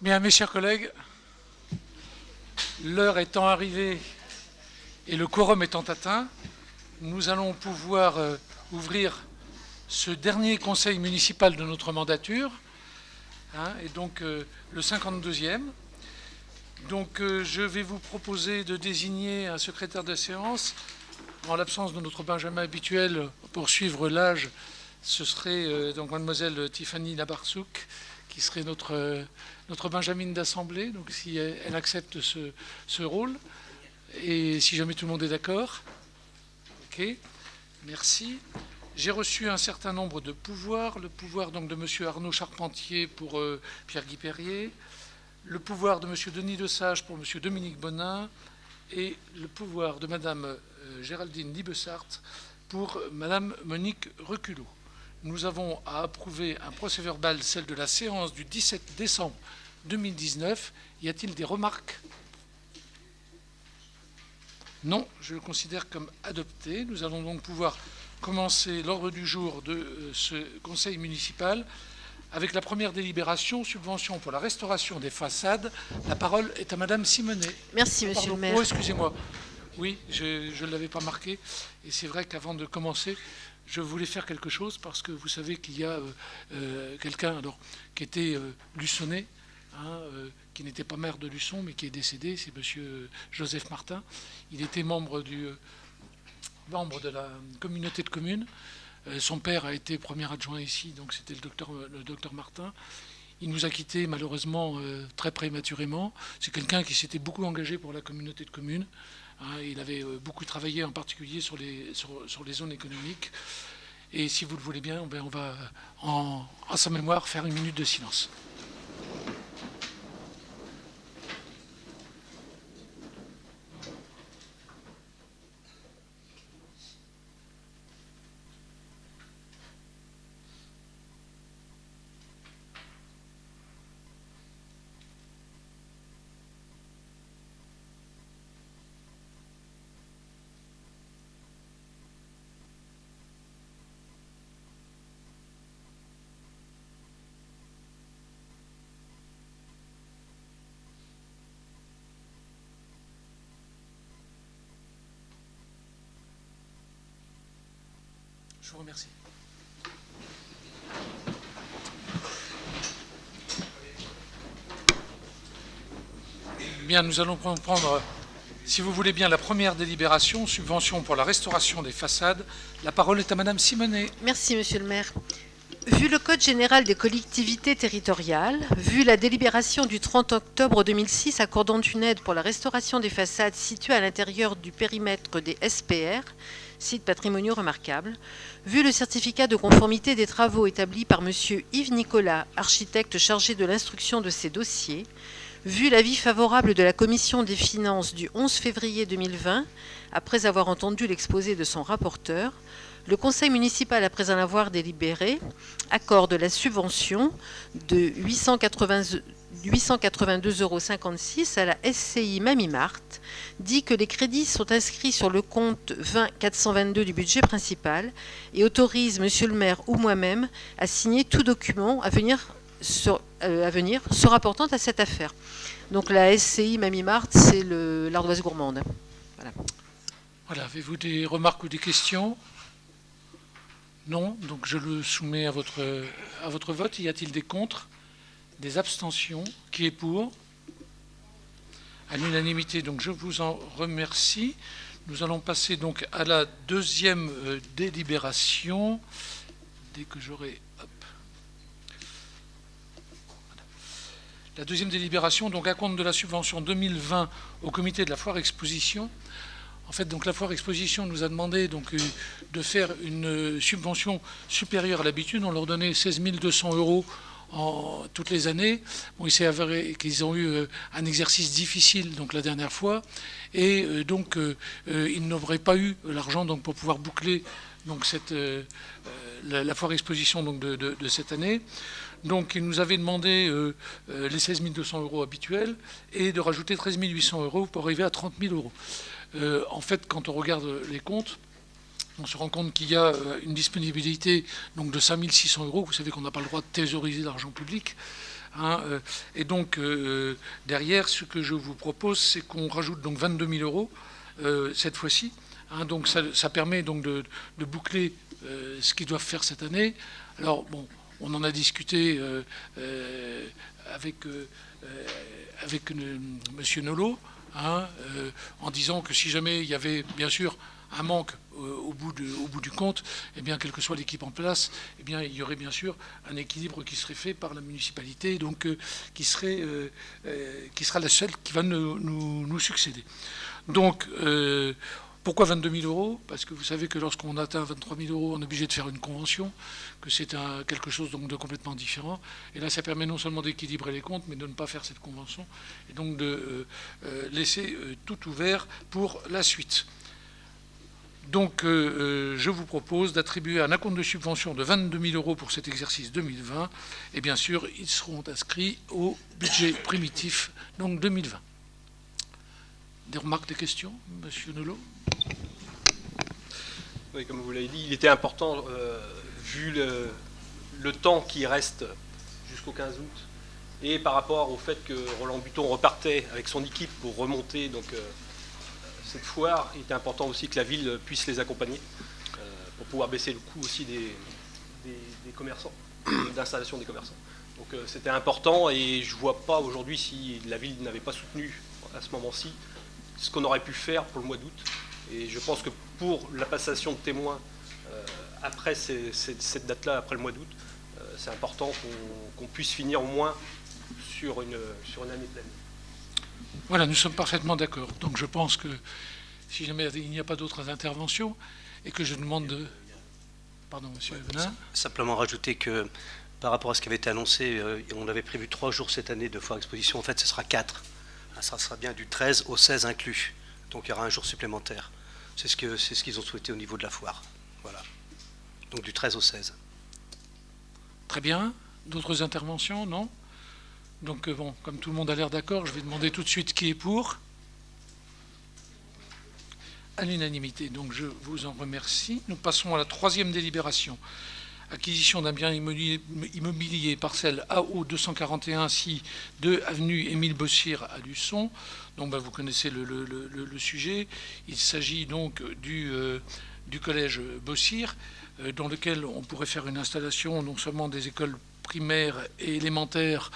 Bien, mes chers collègues, l'heure étant arrivée et le quorum étant atteint, nous allons pouvoir ouvrir ce dernier conseil municipal de notre mandature, et donc le 52e. Donc je vais vous proposer de désigner un secrétaire de séance. En l'absence de notre Benjamin habituel, pour suivre l'âge, ce serait donc mademoiselle Tiffany Labarsouk, qui serait notre Benjamin d'Assemblée, donc si elle accepte ce rôle, et si jamais tout le monde est d'accord. Ok, merci. J'ai reçu un certain nombre de pouvoirs, le pouvoir donc de M. Arnaud Charpentier pour Pierre-Guy Perrier, le pouvoir de M. Denis Lesage pour M. Dominique Bonin, et le pouvoir de Mme Géraldine Libessart pour Mme Monique Reculot. Nous avons à approuver un procès-verbal, celle de la séance du 17 décembre 2019. Y a-t-il des remarques? Non, je le considère comme adopté. Nous allons donc pouvoir commencer l'ordre du jour de ce conseil municipal avec la première délibération, subvention pour la restauration des façades. La parole est à Madame Simonet. Merci, Monsieur le maire. Oh, excusez-moi. Oui, je ne l'avais pas marqué. Et c'est vrai qu'avant de commencer, je voulais faire quelque chose parce que vous savez qu'il y a quelqu'un qui était luçonné, qui n'était pas maire de Luçon, mais qui est décédé. C'est Monsieur Joseph Martin. Il était membre de la communauté de communes. Son père a été premier adjoint ici, donc c'était le docteur Martin. Il nous a quittés malheureusement très prématurément. C'est quelqu'un qui s'était beaucoup engagé pour la communauté de communes. Il avait beaucoup travaillé en particulier sur les zones économiques. Et si vous le voulez bien, on va en sa mémoire faire une minute de silence. Je vous remercie. Bien, nous allons prendre, si vous voulez bien, la première délibération, subvention pour la restauration des façades. La parole est à Madame Simonet. Merci, Monsieur le maire. Vu le Code général des collectivités territoriales, vu la délibération du 30 octobre 2006 accordant une aide pour la restauration des façades situées à l'intérieur du périmètre des SPR, sites patrimoniaux remarquables, vu le certificat de conformité des travaux établi par Monsieur Yves Nicolas, architecte chargé de l'instruction de ces dossiers, vu l'avis favorable de la Commission des finances du 11 février 2020, après avoir entendu l'exposé de son rapporteur, le Conseil municipal, après en avoir délibéré, accorde la subvention de 882,56 € à la SCI Mamimart, dit que les crédits sont inscrits sur le compte 20 422 du budget principal et autorise Monsieur le maire ou moi-même à signer tout document à venir se rapportant à cette affaire. Donc la SCI Mamimart, c'est l'ardoise gourmande. Voilà, avez-vous des remarques ou des questions? Non, donc je le soumets à votre vote. Y a-t-il des contre? Des abstentions? Qui est pour? À l'unanimité, donc je vous en remercie. Nous allons passer donc à la deuxième délibération. Dès que j'aurai... La deuxième délibération, donc à compte de la subvention 2020 au comité de la foire exposition. En fait, donc la foire exposition nous a demandé donc de faire une subvention supérieure à l'habitude. On leur donnait 16 200 € toutes les années. Bon, il s'est avéré qu'ils ont eu un exercice difficile donc la dernière fois, et donc ils n'auraient pas eu l'argent donc pour pouvoir boucler donc la foire exposition donc de cette année. Donc ils nous avaient demandé les 16 200 € habituels et de rajouter 13 800 € pour arriver à 30 000 €. En fait, quand on regarde les comptes, on se rend compte qu'il y a une disponibilité donc, de 5 600 €. Vous savez qu'on n'a pas le droit de thésauriser l'argent public. Et donc, derrière, ce que je vous propose, c'est qu'on rajoute donc 22 000 euros cette fois-ci. Donc, ça permet donc de boucler ce qu'ils doivent faire cette année. Alors, bon, on en a discuté avec Monsieur Nolot, en disant que si jamais il y avait bien sûr un manque au bout du compte, eh bien, quelle que soit l'équipe en place, eh bien, il y aurait bien sûr un équilibre qui serait fait par la municipalité, donc qui sera la seule qui va nous succéder. Donc, pourquoi 22 000 euros? Parce que vous savez que lorsqu'on atteint 23 000 euros, on est obligé de faire une convention, que c'est quelque chose donc de complètement différent. Et là, ça permet non seulement d'équilibrer les comptes, mais de ne pas faire cette convention, et donc de laisser tout ouvert pour la suite. Donc, je vous propose d'attribuer un acompte de subvention de 22 000 euros pour cet exercice 2020, et bien sûr, ils seront inscrits au budget primitif, donc 2020. Des remarques, des questions, Monsieur Nolot? Oui, comme vous l'avez dit, il était important, vu le temps qui reste jusqu'au 15 août, et par rapport au fait que Roland Buton repartait avec son équipe pour remonter donc, cette foire, il était important aussi que la ville puisse les accompagner, pour pouvoir baisser le coût aussi des commerçants, d'installation des commerçants. Donc c'était important, et je ne vois pas aujourd'hui si la ville n'avait pas soutenu à ce moment-ci ce qu'on aurait pu faire pour le mois d'août. Et je pense que pour la passation de témoins après cette date-là, après le mois d'août, c'est important qu'on puisse finir au moins sur une année pleine. Voilà, nous sommes parfaitement d'accord. Donc je pense que si jamais il n'y a pas d'autres interventions, et que je demande de... Pardon, monsieur Venin. Simplement rajouter que par rapport à ce qui avait été annoncé, on avait prévu 3 jours cette année de foire exposition. En fait, ce sera 4. Ça sera bien du 13 au 16 inclus. Donc il y aura un jour supplémentaire. C'est ce qu'ils ont souhaité au niveau de la foire. Voilà. Donc du 13 au 16. Très bien. D'autres interventions? Non? Donc bon, comme tout le monde a l'air d'accord, je vais demander tout de suite qui est pour. À l'unanimité. Donc je vous en remercie. Nous passons à la 3e délibération. Acquisition d'un bien immobilier, parcelle AO 241 6 2 avenue Émile Bossir à Luçon. Donc vous connaissez le sujet. Il s'agit donc du collège Bossir, dans lequel on pourrait faire une installation non seulement des écoles primaires et élémentaires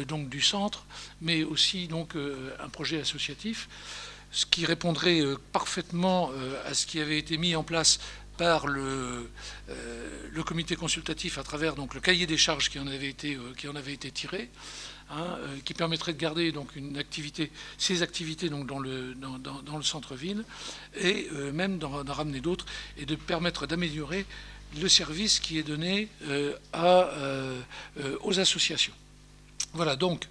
donc du centre, mais aussi donc un projet associatif, ce qui répondrait parfaitement à ce qui avait été mis en place par le comité consultatif à travers donc le cahier des charges qui en avait été tiré, qui permettrait de garder donc ces activités donc dans le centre-ville, et même d'en ramener d'autres, et de permettre d'améliorer le service qui est donné aux associations. Voilà, donc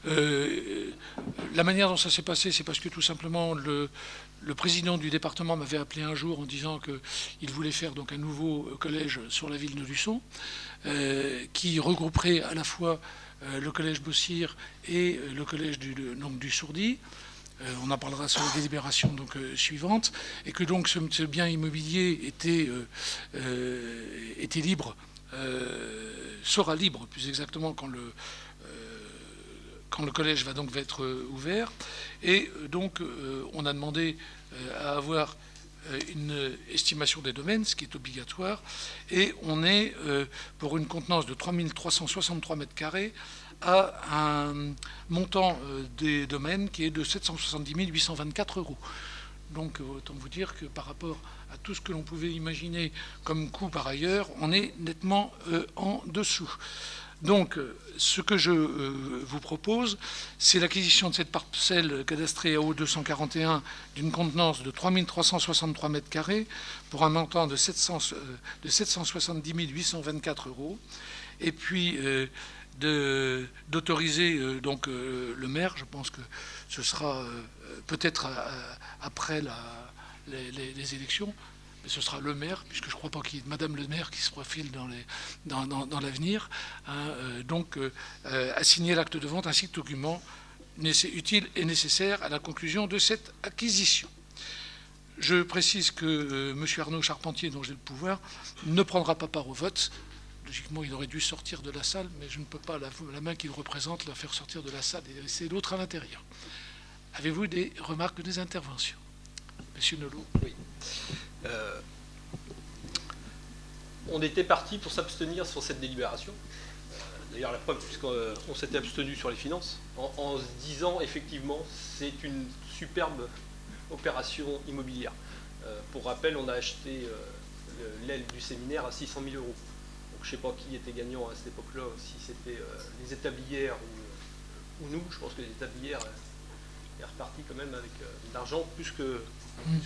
la manière dont ça s'est passé, c'est parce que tout simplement le président du département m'avait appelé un jour en disant qu'il voulait faire donc un nouveau collège sur la ville de Luçon, qui regrouperait à la fois le collège Bossir et le collège du Sourdi. On en parlera sur la délibération donc, suivante, et que donc ce bien immobilier était libre, sera libre plus exactement quand le collège va être ouvert. Et donc on a demandé à avoir une estimation des domaines, ce qui est obligatoire, et on est pour une contenance de 3 363 mètres carrés à un montant des domaines qui est de 770 824 €. Donc autant vous dire que par rapport à tout ce que l'on pouvait imaginer comme coût par ailleurs, on est nettement en dessous. Donc, ce que je vous propose, c'est l'acquisition de cette parcelle cadastrée AO 241 d'une contenance de 3 363 mètres carrés pour un montant de 770 824 €, et puis d'autoriser donc le maire. Je pense que ce sera peut-être après les élections. Ce sera le maire, puisque je ne crois pas qu'il y ait Madame le maire qui se profile dans l'avenir, donc à signer l'acte de vente ainsi que document utile et nécessaire à la conclusion de cette acquisition. Je précise que M. Arnaud Charpentier, dont j'ai le pouvoir, ne prendra pas part au vote. logiquement, il aurait dû sortir de la salle, mais je ne peux pas, la main qu'il représente, la faire sortir de la salle et laisser l'autre à l'intérieur. Avez-vous des remarques ou des interventions? Monsieur Nolot. Oui. On était parti pour s'abstenir sur cette délibération. D'ailleurs, la preuve, puisqu'on s'était abstenu sur les finances, en se disant, effectivement, c'est une superbe opération immobilière. Pour rappel, on a acheté l'aile du séminaire à 600 000 euros. Donc, je ne sais pas qui était gagnant à cette époque-là, si c'était les établières ou nous. Je pense que les établières est reparti quand même avec de l'argent plus que nous.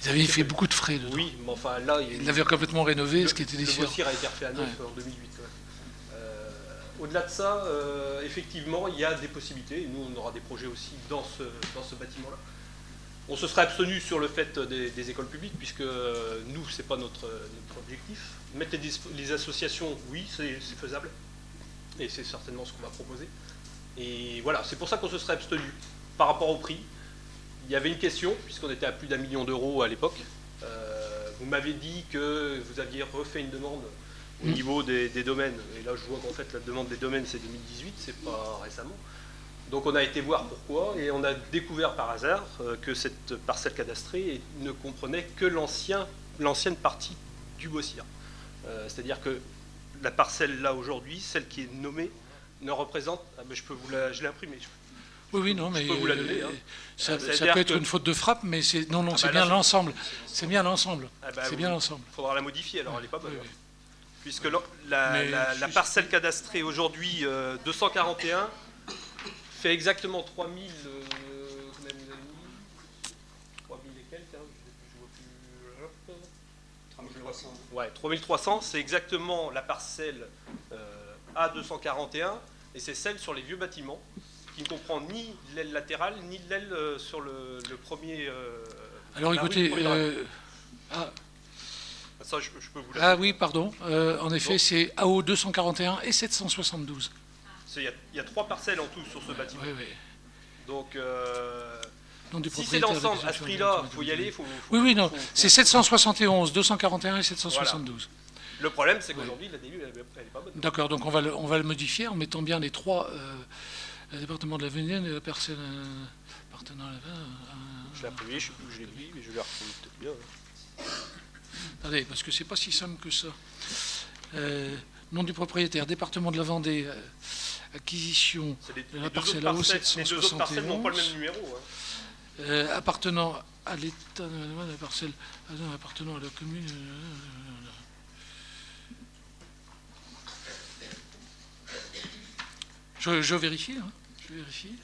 Ils avaient fait beaucoup de frais dedans. Oui, mais enfin là... Ils l'avaient complètement rénové, ce qui était déchirant. Le Bossir a été refait à neuf en 2008. Au-delà de ça, effectivement, il y a des possibilités. Et nous, on aura des projets aussi dans ce bâtiment-là. On se serait abstenu sur le fait des écoles publiques, puisque nous, ce n'est pas notre objectif. Mettre les associations, oui, c'est faisable. Et c'est certainement ce qu'on va proposer. Et voilà, c'est pour ça qu'on se serait abstenu. Par rapport au prix, il y avait une question, puisqu'on était à plus d'1 million d'euros à l'époque. Vous m'avez dit que vous aviez refait une demande au niveau des domaines. Et là, je vois qu'en fait, la demande des domaines, c'est 2018, c'est pas récemment. Donc on a été voir pourquoi, et on a découvert par hasard que cette parcelle cadastrée ne comprenait que l'ancienne partie du Bossir. C'est-à-dire que la parcelle là aujourd'hui, celle qui est nommée, ne représente... Ah ben je l'ai imprimée. Oui, non, mais je peux vous la donner. Hein. Ça peut être une faute de frappe, mais c'est c'est bien l'ensemble. C'est bien l'ensemble. C'est bien l'ensemble. Il faudra la modifier, alors elle n'est pas bonne. Oui. Puisque la parcelle cadastrée aujourd'hui, 241, fait exactement 3000... combien vous avez mis 3000 et quelques, hein, je vois plus... 3300. Ouais, 3300, c'est exactement la parcelle A241, et c'est celle sur les vieux bâtiments, qui ne comprend ni l'aile latérale, ni l'aile sur le premier... Alors écoutez... Ça, je peux vous Ah oui, pardon. En effet, bon. C'est AO 241 et 772. Il y a 3 parcelles en tout sur ce bâtiment. Oui, oui. Donc, si c'est l'ensemble, à ce prix-là, il faut y aller. Oui, non. C'est 771, 241 et 772. Voilà. Le problème, c'est qu'aujourd'hui, la DLU, elle n'est pas bonne. D'accord, donc on va le modifier en mettant bien les 3... le département de la Vénienne et la personne appartenant à la... Je l'ai appuyé, je ne sais plus où je l'ai mis, mais je l'ai retrouvé peut-être bien. Attendez, parce que c'est pas si simple que ça. Nom du propriétaire, département de la Vendée, acquisition de la parcelle AO 771. Les deux autres parcelles n'ont pas le même numéro. Hein. Appartenant à l'État, la parcelle appartenant à la commune. Je vérifie. Hein. Je vérifie.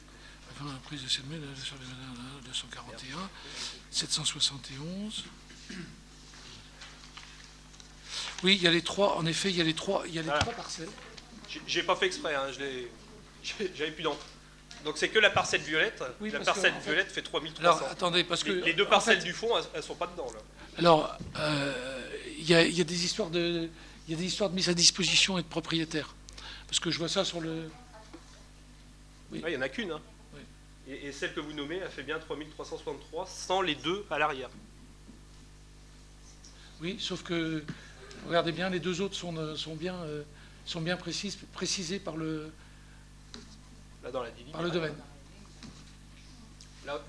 Enfin, la prise de cette mail sur les 241, 771. Oui, il y a les 3, en effet, il y a les 3 parcelles. J'ai pas fait exprès, hein, j'avais plus d'encre. Donc c'est que la parcelle violette. Oui, la parcelle violette fait 3300. Alors attendez, parce que... Les deux parcelles du fond, elles sont pas dedans, là. Alors, il y a des histoires de mise à disposition et de propriétaire. Parce que je vois ça sur le... Oui, il n'y en a qu'une. Hein. Oui. Et celle que vous nommez, elle fait bien 3363, sans les deux à l'arrière. Oui, sauf que, regardez bien, les deux autres sont bien précisés par le, là, dans la division, par le domaine. Là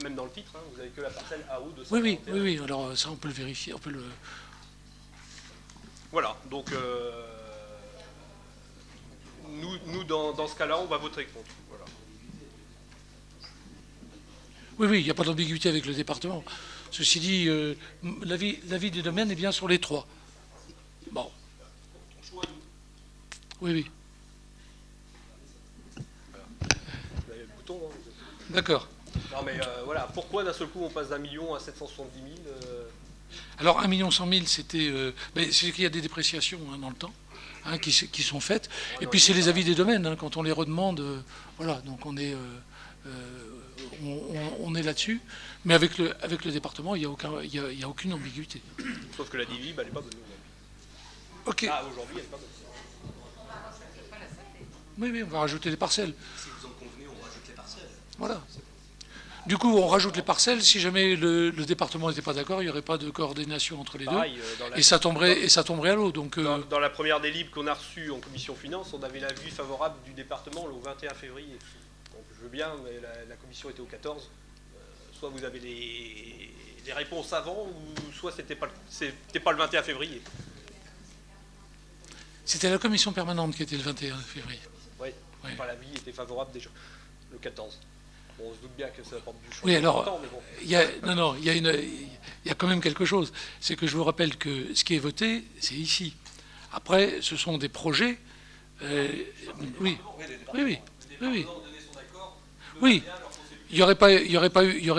même dans le titre, hein, vous n'avez que la parcelle AO 241. Oui, alors ça on peut le vérifier, on peut le... Voilà, donc nous dans ce cas-là, on va voter contre. Voilà. Oui, il n'y a pas d'ambiguïté avec le département. Ceci dit, l'avis des domaines est bien sur les 3. Bon. Oui. Voilà. Vous avez le bouton, hein. D'accord. Non mais voilà, pourquoi d'un seul coup on passe d'1 million à 770 000 Alors 1 100 000, c'était... c'est qu'il y a des dépréciations hein, dans le temps. Qui sont faites. Et puis c'est les avis des domaines, hein, quand on les redemande, voilà, donc on est là-dessus. Mais avec le département, il n'y a aucune ambiguïté. Sauf que la DIVIB, elle n'est pas bonne. Ok. Aujourd'hui, elle n'est pas bonne. Oui, on va rajouter des parcelles. Si vous en convenez, on rajoute les parcelles. Voilà. Du coup, on rajoute les parcelles. Si jamais le département n'était pas d'accord, il n'y aurait pas de coordination entre les Pareil, deux. Et ça tomberait à l'eau. Donc, dans la première délib qu'on a reçue en commission finance, on avait l'avis favorable du département le 21 février. Donc je veux bien, mais la commission était au 14. Soit vous avez les réponses avant, ou soit c'était pas le 21 février. c'était la commission permanente qui était le 21 février. Oui, Ouais. enfin, l'avis était favorable déjà, le 14. Bon, on se doute bien que ça apporte du choix. Oui, alors, Mais bon. il y a quand même quelque chose. C'est que je vous rappelle que ce qui est voté, c'est ici. Après, ce sont des projets. Oui, oui, oui, oui. Oui, il n'y aurait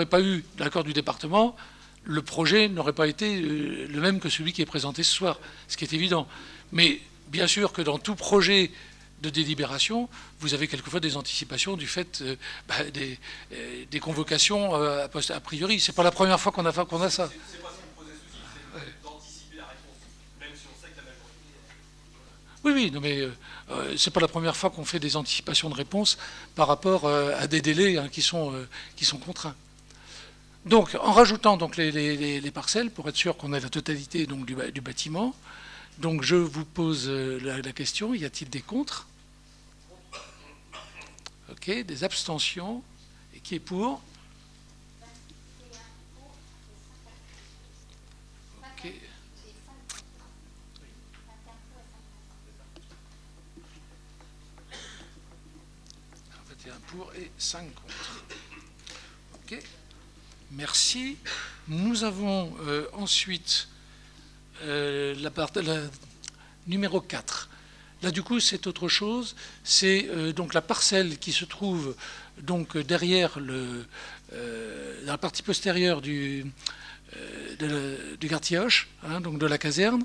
pas eu l'accord du département. Le projet n'aurait pas été le même que celui qui est présenté ce soir, ce qui est évident. Mais bien sûr que dans tout projet de délibération, vous avez quelquefois des anticipations du fait des convocations a priori. C'est pas la première fois qu'on a ça. C'est pas ce qui me posait souci, c'est d'anticiper la réponse, même si on sait que la majorité. Oui, non, mais c'est pas la première fois qu'on fait des anticipations de réponse par rapport à des délais qui sont contraints. Donc, en rajoutant donc les parcelles, pour être sûr qu'on ait la totalité donc, du bâtiment, donc je vous pose la question, y a-t-il des contre? Ok, des abstentions. Et qui est pour? Ok. Il y a un pour et 5 contre. Ok. Merci. Nous avons ensuite la numéro 4. Là, du coup, c'est autre chose. C'est donc la parcelle qui se trouve donc derrière dans la partie postérieure du Gartioche, hein, donc de la caserne,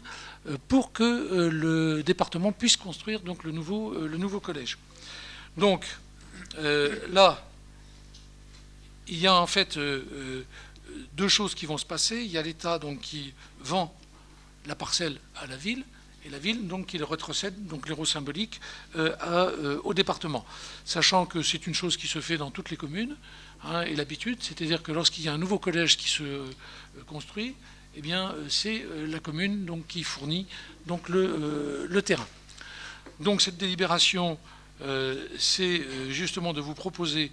pour que le département puisse construire donc le nouveau collège. Donc là, il y a en fait deux choses qui vont se passer. Il y a l'État donc qui vend la parcelle à la ville, et la ville donc qui le retrocède, donc l'euro symbolique, au département. Sachant que c'est une chose qui se fait dans toutes les communes, hein, et l'habitude, c'est-à-dire que lorsqu'il y a un nouveau collège qui se construit, eh bien c'est la commune donc, qui fournit donc, le terrain. Donc cette délibération, c'est justement de vous proposer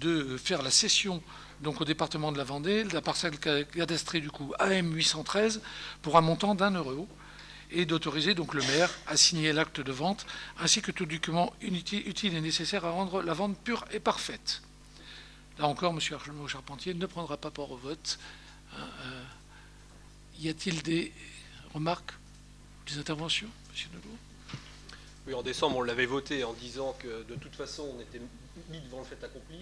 de faire la cession donc au département de la Vendée, la parcelle cadastrée du coup AM 813 pour un montant d'€1 et d'autoriser donc le maire à signer l'acte de vente ainsi que tout document utile et nécessaire à rendre la vente pure et parfaite. Là encore, M. Charpentier ne prendra pas part au vote. Y a-t-il des remarques, des interventions, M. Nolot? Oui, en décembre, on l'avait voté en disant que de toute façon, on était mis devant le fait accompli.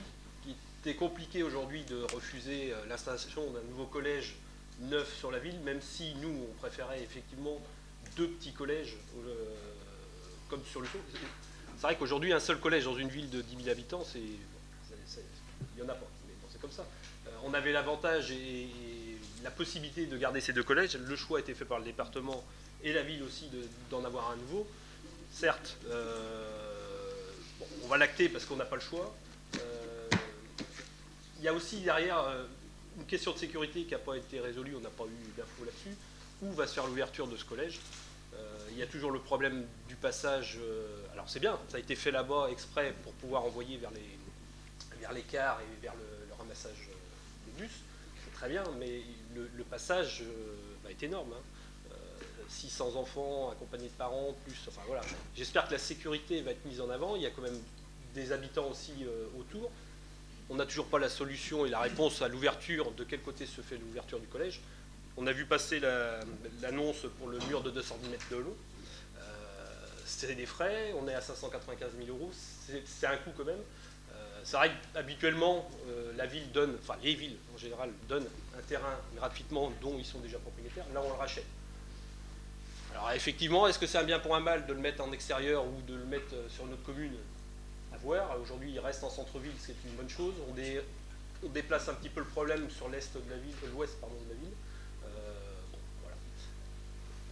C'était compliqué aujourd'hui de refuser l'installation d'un nouveau collège neuf sur la ville, même si nous, on préférait effectivement 2 petits collèges comme sur le tour. C'est vrai qu'aujourd'hui, un seul collège dans une ville de 10 000 habitants, il n'y en a pas, mais bon, c'est comme ça. On avait l'avantage et la possibilité de garder ces 2 collèges. Le choix a été fait par le département et la ville aussi d'en avoir un nouveau. Certes, on va l'acter parce qu'on n'a pas le choix. Il y a aussi derrière une question de sécurité qui n'a pas été résolue, on n'a pas eu d'infos là-dessus. Où va se faire l'ouverture de ce collège? Il y a toujours le problème du passage. Alors c'est bien, ça a été fait là-bas exprès pour pouvoir envoyer vers les cars et vers le ramassage des bus. C'est très bien, mais le passage est énorme. Hein. 600 enfants accompagnés de parents, plus. Enfin voilà. J'espère que la sécurité va être mise en avant. Il y a quand même des habitants aussi autour. On n'a toujours pas la solution et la réponse à l'ouverture, de quel côté se fait l'ouverture du collège. On a vu passer l'annonce pour le mur de 210 mètres de long. C'est des frais, on est à 595 000 €, c'est un coût quand même. C'est vrai qu'habituellement, la ville donne, enfin les villes en général, donnent un terrain gratuitement dont ils sont déjà propriétaires. Là, on le rachète. Alors effectivement, est-ce que c'est un bien pour un mal de le mettre en extérieur ou de le mettre sur notre commune? À voir. Aujourd'hui, il reste en centre-ville, c'est une bonne chose. On déplace un petit peu le problème sur l'est de la ville, l'ouest pardon de la ville. Voilà.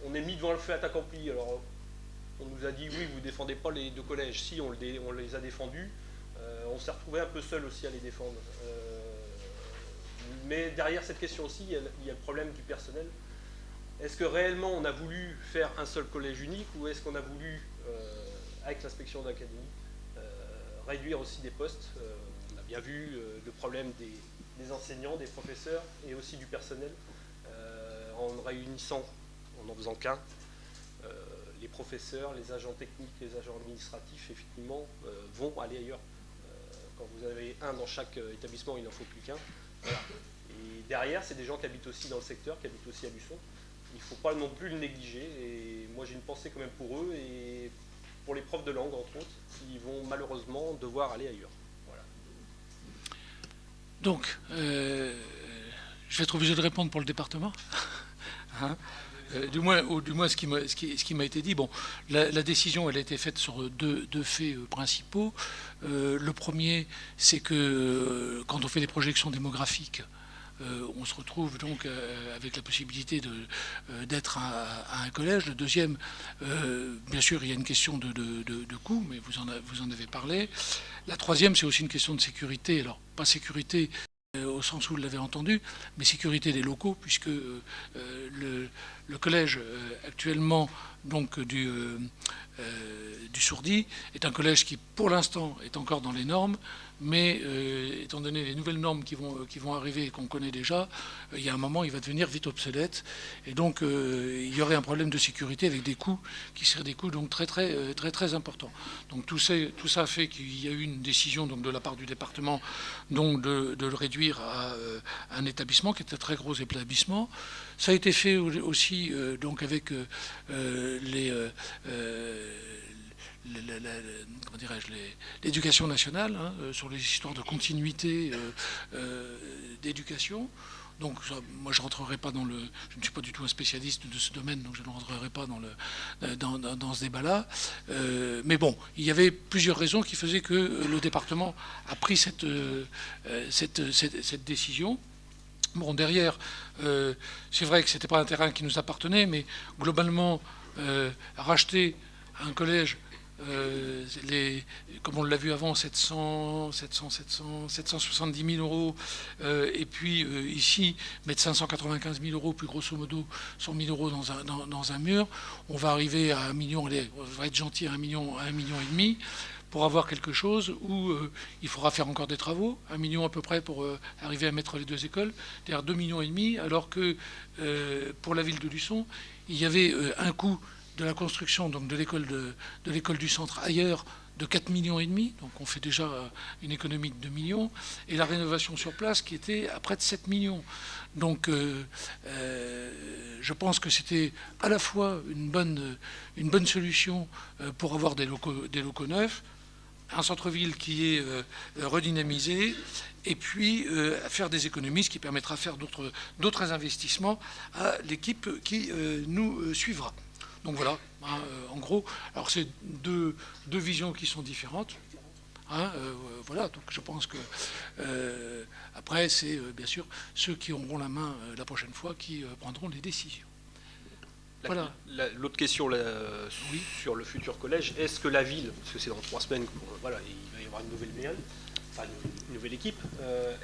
On est mis devant le fait accompli. Alors, on nous a dit oui, vous ne défendez pas les 2 collèges. Si, on les a défendus. On s'est retrouvé un peu seul aussi à les défendre. Mais derrière cette question aussi, il y a le problème du personnel. Est-ce que réellement on a voulu faire un seul collège unique ou est-ce qu'on a voulu, avec l'inspection d'académie, réduire aussi des postes? On a bien vu le problème des enseignants, des professeurs et aussi du personnel en réunissant, en n'en faisant qu'un, les professeurs, les agents techniques, les agents administratifs, effectivement, vont aller ailleurs. Quand vous avez un dans chaque établissement, il n'en faut plus qu'un. Voilà. Et derrière, c'est des gens qui habitent aussi dans le secteur, qui habitent aussi à Luçon. Il ne faut pas non plus le négliger. Et moi, j'ai une pensée quand même pour eux et pour les profs de langue, entre autres, qui vont malheureusement devoir aller ailleurs. Voilà. Donc, je vais être obligé de répondre pour le département. Hein, du moins ce qui m'a été dit. Bon, la décision, elle a été faite sur deux faits principaux. Le premier, c'est que quand on fait des projections démographiques, on se retrouve donc avec la possibilité d'être à un collège. Le deuxième, bien sûr, il y a une question de coût, mais vous en avez parlé. La troisième, c'est aussi une question de sécurité. Alors, pas sécurité au sens où vous l'avez entendu, mais sécurité des locaux, puisque le collège actuellement donc du Sourdi est un collège qui, pour l'instant, est encore dans les normes, mais étant donné les nouvelles normes qui vont arriver et qu'on connaît déjà, il y a un moment, il va devenir vite obsolète, et donc il y aurait un problème de sécurité avec des coûts qui seraient des coûts donc très importants. Donc tout ça fait qu'il y a eu une décision donc de la part du département donc de le réduire à un établissement qui est un très gros établissement. Ça a été fait aussi donc avec l'éducation nationale, hein, sur les histoires de continuité d'éducation. Donc moi je rentrerai pas je ne suis pas du tout un spécialiste de ce domaine, donc je ne rentrerai pas dans ce débat-là. Mais bon, il y avait plusieurs raisons qui faisaient que le département a pris cette décision. Bon, derrière, c'est vrai que ce n'était pas un terrain qui nous appartenait, mais globalement, racheter un collège, comme on l'a vu avant, 770 000 euros, et puis ici, mettre 595 000 euros, plus grosso modo 100 000 euros dans un mur, on va arriver à 1 million, on va être gentil, à 1,5 million, pour avoir quelque chose où il faudra faire encore des travaux, 1 million à peu près pour arriver à mettre les deux écoles, c'est-à-dire 2,5 millions, alors que pour la ville de Luçon, il y avait un coût de la construction donc de l'école du centre ailleurs de 4,5 millions, donc on fait déjà une économie de 2 millions, et la rénovation sur place qui était à près de 7 millions. Donc je pense que c'était à la fois une bonne solution pour avoir des locaux neufs, un centre-ville qui est redynamisé, et puis faire des économies, ce qui permettra de faire d'autres investissements à l'équipe qui nous suivra. Donc voilà, hein, en gros, alors c'est deux visions qui sont différentes. Hein, voilà, donc je pense que après, c'est bien sûr ceux qui auront la main la prochaine fois qui prendront les décisions. Voilà. L'autre question oui. Sur le futur collège, est-ce que la ville, parce que c'est dans 3 semaines, voilà, il va y avoir une nouvelle mairie, enfin une nouvelle équipe,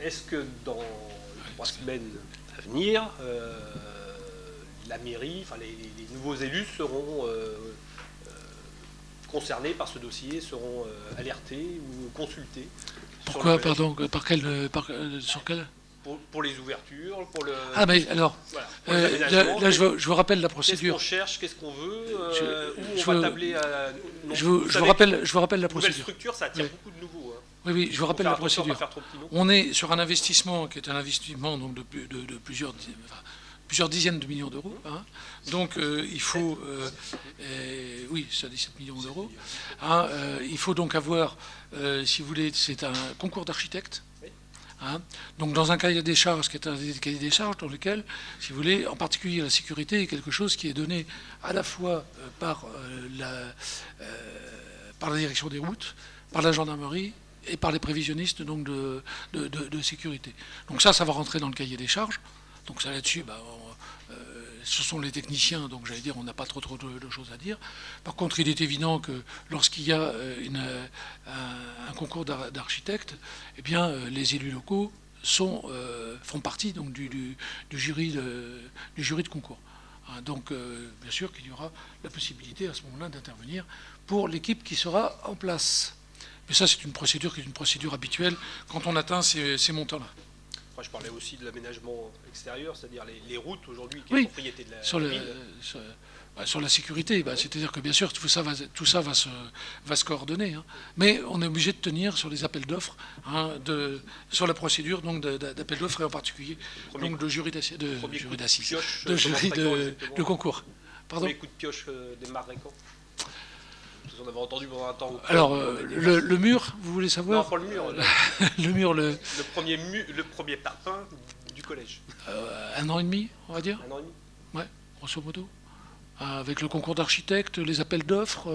est-ce que dans les 3 semaines à venir, la mairie, enfin les nouveaux élus seront concernés par ce dossier, seront alertés ou consultés? Pourquoi, pardon, sur quel pour les ouvertures, pour le... Ah mais alors, voilà, là je vous rappelle la procédure. Qu'est-ce qu'on cherche, qu'est-ce qu'on veut, où on va tabler à... Je vous rappelle la procédure. Nouvelle structure, ça attire beaucoup de nouveaux. Hein. Oui, je vous rappelle la procédure. On est sur un investissement qui est un investissement donc, de plusieurs dizaines de millions d'euros. Hein. Donc il faut... oui, ça 17 millions d'euros. Hein, il faut donc avoir, si vous voulez, c'est un concours d'architectes. Hein. Donc dans un cahier des charges qui est un cahier des charges dans lequel, si vous voulez, en particulier la sécurité est quelque chose qui est donné à la fois par la direction des routes, par la gendarmerie et par les prévisionnistes donc, de sécurité. Donc ça va rentrer dans le cahier des charges. Donc ça là-dessus, ce sont les techniciens, donc j'allais dire, on n'a pas trop de choses à dire. Par contre, il est évident que lorsqu'il y a un concours d'architectes, eh bien, les élus locaux font partie donc, du jury de concours. Hein, donc, bien sûr qu'il y aura la possibilité à ce moment-là d'intervenir pour l'équipe qui sera en place. Mais ça, c'est une procédure qui est une procédure habituelle quand on atteint ces montants-là. Moi, je parlais aussi de l'aménagement extérieur, c'est-à-dire les routes aujourd'hui, qui Oui, est propriété de la ville. Sur la sécurité, c'est-à-dire que bien sûr tout ça va se coordonner, hein. Mais on est obligé de tenir sur les appels d'offres, hein, sur la procédure donc d'appel d'offres et en particulier donc de jury d'assises, de jury de concours. Pardon. Les coups de pioche démarreraient quand? On avait entendu pendant un temps. Alors le mur, vous voulez savoir? Non, pas le mur. Le mur, le premier parpaing du collège. 1 an et demi, on va dire. 1 an et demi. Ouais, grosso modo. Avec le concours d'architectes, les appels d'offres,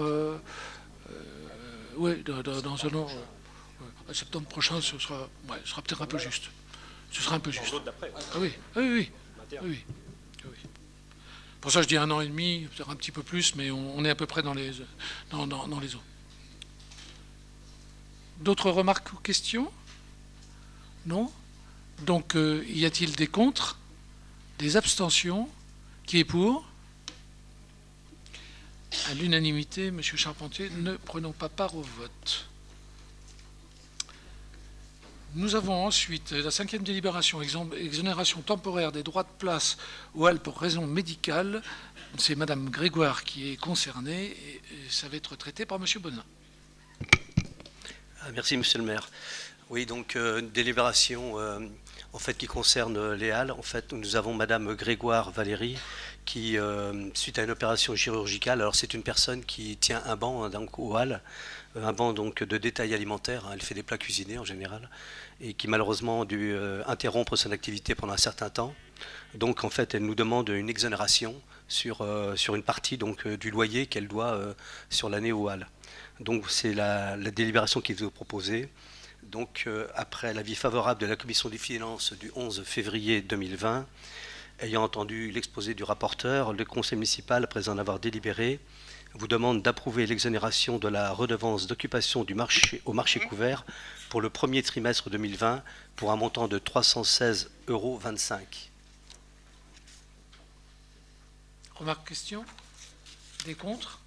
dans un an, à septembre prochain, ce sera peut-être un peu juste. Ce sera un peu juste. Dans l'autre d'après. Ah oui. Pour ça, je dis 1 an et demi, peut-être un petit peu plus, mais on est à peu près dans les eaux. D'autres remarques ou questions? Non? Donc, y a-t-il des contre? Des abstentions? Qui est pour? À l'unanimité, M. Charpentier, ne prenons pas part au vote. Nous avons ensuite la 5e délibération, exonération temporaire des droits de place aux halles pour raison médicale. C'est Mme Grégoire qui est concernée et ça va être traité par M. Bonin. Merci, Monsieur le maire. Oui, donc une délibération en fait, qui concerne les halles. En fait, nous avons Mme Grégoire Valérie qui, suite à une opération chirurgicale, alors c'est une personne qui tient un banc donc, aux halles, un banc donc, de détail alimentaire, hein, elle fait des plats cuisinés en général, et qui malheureusement a dû interrompre son activité pendant un certain temps. Donc en fait, elle nous demande une exonération sur une partie donc, du loyer qu'elle doit sur l'année aux halles. Donc c'est la délibération qui vous est proposée. Donc après l'avis favorable de la Commission des finances du 11 février 2020, ayant entendu l'exposé du rapporteur, le conseil municipal, après en avoir délibéré, vous demande d'approuver l'exonération de la redevance d'occupation au marché couvert pour le premier trimestre 2020 pour un montant de 316,25 €. Remarques, questions? Des contre?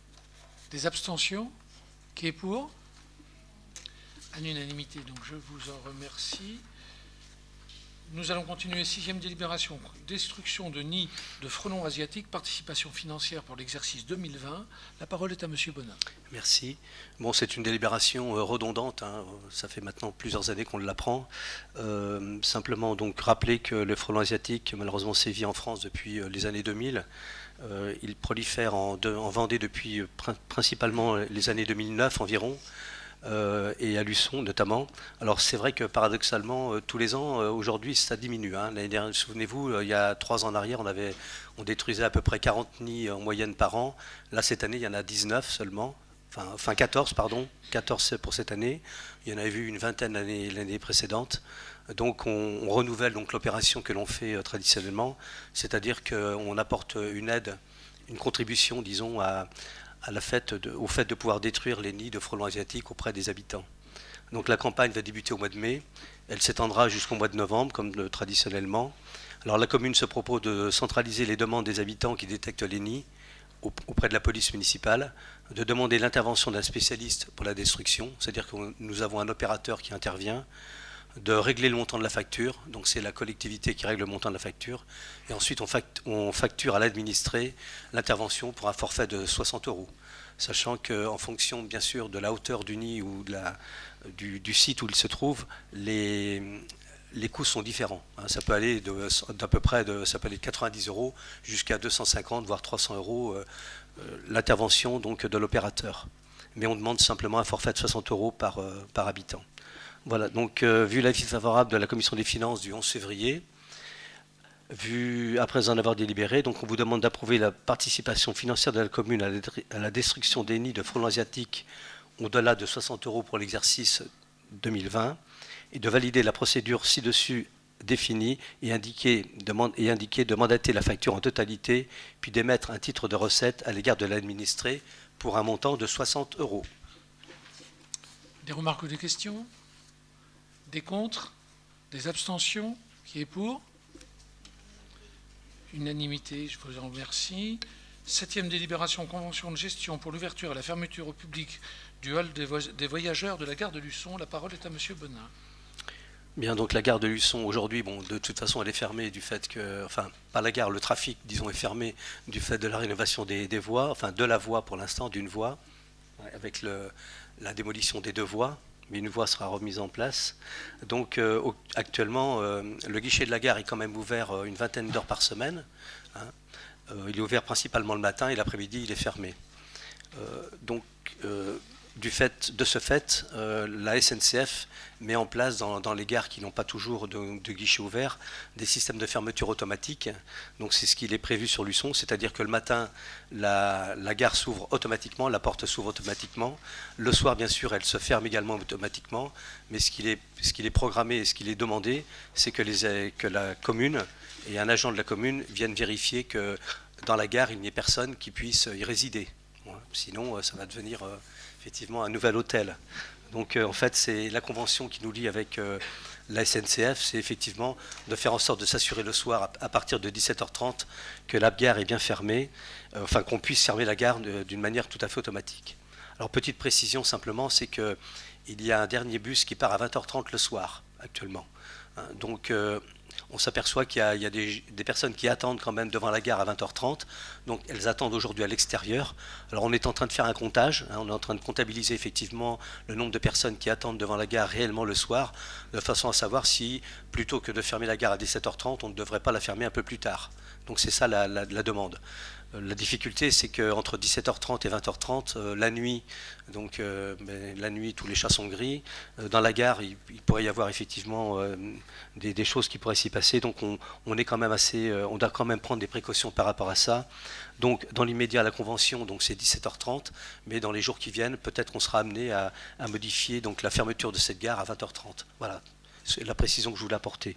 Des abstentions? Qui est pour? À l'unanimité, donc je vous en remercie. Nous allons continuer. 6e délibération. Destruction de nids de frelons asiatiques, participation financière pour l'exercice 2020. La parole est à M. Bonin. Merci. Bon, c'est une délibération redondante, hein. Ça fait maintenant plusieurs années qu'on l'apprend. Simplement donc rappeler que le frelon asiatique, malheureusement, sévit en France depuis les années 2000. Il prolifère en Vendée depuis principalement les années 2009 environ. Et à Luçon notamment. Alors c'est vrai que paradoxalement, tous les ans, aujourd'hui, ça diminue. Hein. L'année dernière, souvenez-vous, il y a 3 ans en arrière, on détruisait à peu près 40 nids en moyenne par an. Là, cette année, il y en a 19 seulement. Enfin 14, pardon. 14 pour cette année. Il y en avait eu une vingtaine l'année précédente. Donc on renouvelle donc l'opération que l'on fait traditionnellement, c'est-à-dire qu'on apporte une aide, une contribution, disons, au fait de pouvoir détruire les nids de frelons asiatiques auprès des habitants. Donc la campagne va débuter au mois de mai, elle s'étendra jusqu'au mois de novembre, comme traditionnellement. Alors la commune se propose de centraliser les demandes des habitants qui détectent les nids auprès de la police municipale, de demander l'intervention d'un spécialiste pour la destruction, c'est-à-dire que nous avons un opérateur qui intervient, de régler le montant de la facture, donc c'est la collectivité qui règle le montant de la facture, et ensuite on facture à l'administré l'intervention pour un forfait de 60 €, sachant qu'en fonction bien sûr de la hauteur du nid ou du site où il se trouve, les coûts sont différents. Ça peut aller d'à peu près ça peut aller de 90 € jusqu'à 250 voire 300 € l'intervention donc de l'opérateur. Mais on demande simplement un forfait de 60 € par habitant. Voilà, donc vu l'avis favorable de la Commission des finances du 11 février, après en avoir délibéré, donc on vous demande d'approuver la participation financière de la commune à la destruction des nids de frelons asiatiques au-delà de 60 € pour l'exercice 2020 et de valider la procédure ci-dessus définie et indiquer de mandater la facture en totalité puis d'émettre un titre de recette à l'égard de l'administré pour un montant de 60 €. Des remarques ou des questions? Des contre? Des abstentions? Qui est pour? Unanimité, je vous en remercie. 7e délibération, convention de gestion pour l'ouverture et la fermeture au public du hall des voyageurs de la gare de Luçon. La parole est à Monsieur Bonin. Bien, donc la gare de Luçon, aujourd'hui, bon, de toute façon, elle est fermée du fait que, enfin, pas la gare, le trafic, disons, est fermé du fait de la rénovation des voies, enfin, de la voie pour l'instant, d'une voie, avec la démolition des 2 voies, mais une voie sera remise en place. Donc, actuellement, le guichet de la gare est quand même ouvert une vingtaine d'heures par semaine. Hein. Il est ouvert principalement le matin et l'après-midi, il est fermé. Donc, de ce fait, la SNCF met en place dans les gares qui n'ont pas toujours de guichet ouvert des systèmes de fermeture automatique. Donc c'est ce qu'il est prévu sur Luçon, c'est-à-dire que le matin, la gare s'ouvre automatiquement, la porte s'ouvre automatiquement. Le soir, bien sûr, elle se ferme également automatiquement. Mais ce qu'il est programmé et ce qu'il est demandé, c'est que la commune et un agent de la commune viennent vérifier que dans la gare, il n'y ait personne qui puisse y résider. Sinon, ça va devenir effectivement un nouvel hôtel. Donc en fait, c'est la convention qui nous lie avec la SNCF, c'est effectivement de faire en sorte de s'assurer le soir à partir de 17h30 que la gare est bien fermée, enfin qu'on puisse fermer la gare d'une manière tout à fait automatique. Alors petite précision simplement, c'est qu'il y a un dernier bus qui part à 20h30 le soir actuellement. Donc on s'aperçoit qu'il y a des personnes qui attendent quand même devant la gare à 20h30. Donc elles attendent aujourd'hui à l'extérieur. Alors on est en train de faire un comptage. On est en train de comptabiliser effectivement le nombre de personnes qui attendent devant la gare réellement le soir, de façon à savoir si, plutôt que de fermer la gare à 17h30, on ne devrait pas la fermer un peu plus tard. Donc c'est ça la demande. La difficulté, c'est qu'entre 17h30 et 20h30, la nuit, donc la nuit, tous les chats sont gris. Dans la gare, il pourrait y avoir effectivement des choses qui pourraient s'y passer. Donc on est quand même on doit quand même prendre des précautions par rapport à ça. Donc dans l'immédiat, la convention, donc c'est 17h30, mais dans les jours qui viennent, peut-être qu'on sera amené à modifier donc la fermeture de cette gare à 20h30. Voilà, c'est la précision que je voulais apporter.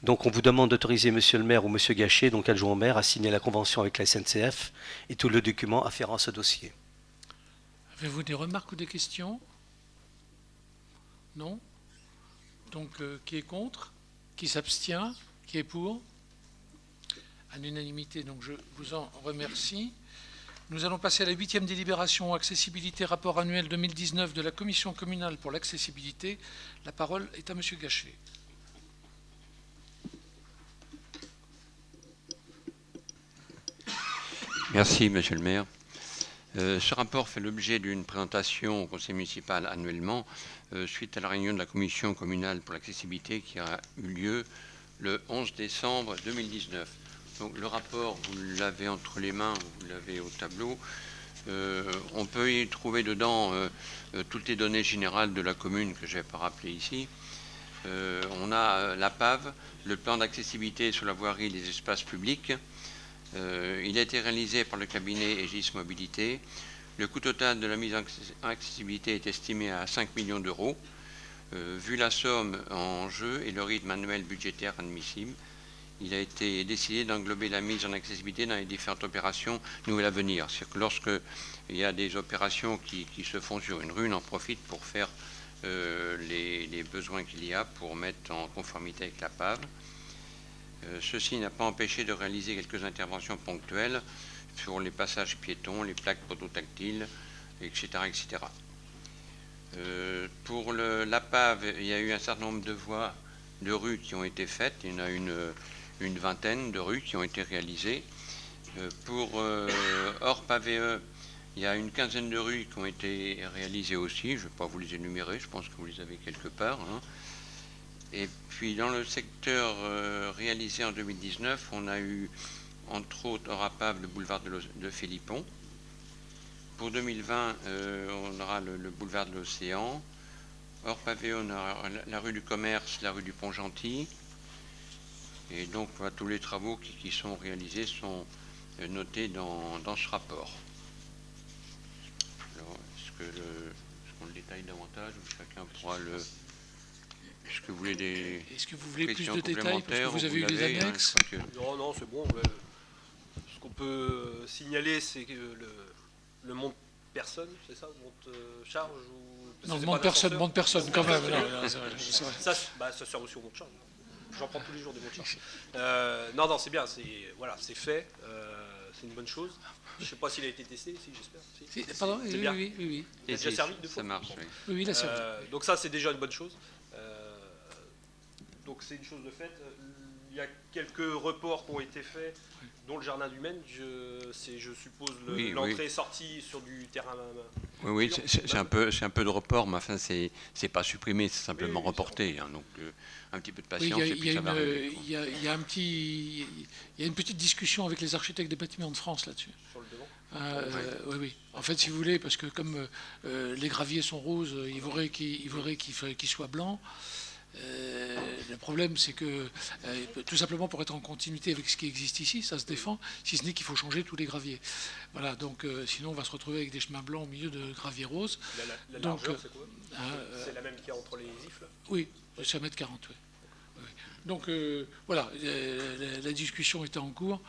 Donc on vous demande d'autoriser monsieur le maire ou monsieur Gachet, donc adjoint au maire, à signer la convention avec la SNCF et tout le document afférent à ce dossier. Avez-vous des remarques ou des questions? Non? Donc qui est contre? Qui s'abstient? Qui est pour? À l'unanimité, donc je vous en remercie. Nous allons passer à la 8e délibération accessibilité rapport annuel 2019 de la Commission communale pour l'accessibilité. La parole est à monsieur Gachet. Merci, monsieur le maire. Ce rapport fait l'objet d'une présentation au conseil municipal annuellement suite à la réunion de la commission communale pour l'accessibilité qui a eu lieu le 11 décembre 2019. Donc, le rapport, vous l'avez entre les mains, vous l'avez au tableau. On peut y trouver dedans toutes les données générales de la commune que je ne vais pas rappeler ici. On a la PAV, le plan d'accessibilité sur la voirie des espaces publics. Il a été réalisé par le cabinet Aegis Mobilité. Le coût total de la mise en accessibilité est estimé à 5 millions d'euros. Vu la somme en jeu et le rythme annuel budgétaire admissible, il a été décidé d'englober la mise en accessibilité dans les différentes opérations nouvelles à venir. C'est-à-dire que lorsqu'il y a des opérations qui se font sur une rue, on en profite pour faire les besoins qu'il y a pour mettre en conformité avec la PAV. Ceci n'a pas empêché de réaliser quelques interventions ponctuelles sur les passages piétons, les plaques prototactiles, etc. etc. Pour la PAV, il y a eu un certain nombre de voies de rues qui ont été faites. Il y en a une vingtaine de rues qui ont été réalisées. Pour hors PAVE, il y a une quinzaine de rues qui ont été réalisées aussi. Je ne vais pas vous les énumérer, je pense que vous les avez quelque part. Hein. Et puis dans le secteur réalisé en 2019, on a eu entre autres hors PAV le boulevard de Philippon. Pour 2020, on aura le boulevard de l'Océan. Hors pavé, on aura la rue du Commerce, la rue du Pont-Gentil. Et donc voilà, tous les travaux qui sont réalisés sont notés dans ce rapport. Alors, est-ce qu'on le détaille davantage ou chacun pourra le... Est-ce que vous voulez plus de détails parce que vous avez eu les annexes? Non, c'est bon. Ce qu'on peut signaler, c'est que le monte personne, c'est ça, le monte charge ou Non, C'est moins pas de d'ascenseur. personnes quand même. Non, c'est vrai, c'est vrai. Ça sert aussi au monte charge. J'en prends tous les jours des monte charge. Non, c'est bien, c'est fait, c'est une bonne chose. Je ne sais pas s'il a été testé, si j'espère. Pardon, C'est oui, bien. oui, oui, oui. Il a déjà servi deux fois. Ça marche, oui. Oui, oui, il a servi. Donc ça, c'est déjà une bonne chose. Donc c'est une chose de faite. Il y a quelques reports qui ont été faits, dont le jardin du Maine. Je suppose l'entrée et sortie sur du terrain. Oui, c'est un peu de report, mais enfin, c'est pas supprimé, c'est simplement Oui, reporté. Hein, donc, un petit peu de Oui, patience et puis ça va arriver. il y a une petite discussion avec les architectes des bâtiments de France là-dessus. Sur le devant. Oui, oui. En fait, si vous voulez, parce que comme les graviers sont roses, il faudrait qu'ils soient blancs. Le problème, c'est que, tout simplement pour être en continuité avec ce qui existe ici, ça se défend, si ce n'est qu'il faut changer tous les graviers. Voilà, donc sinon on va se retrouver avec des chemins blancs au milieu de graviers roses. La Donc, largeur, c'est quoi C'est la même qu'il y a entre les ifs là. Oui, c'est 1,40 m, oui. Oui. Donc voilà, la discussion était en cours.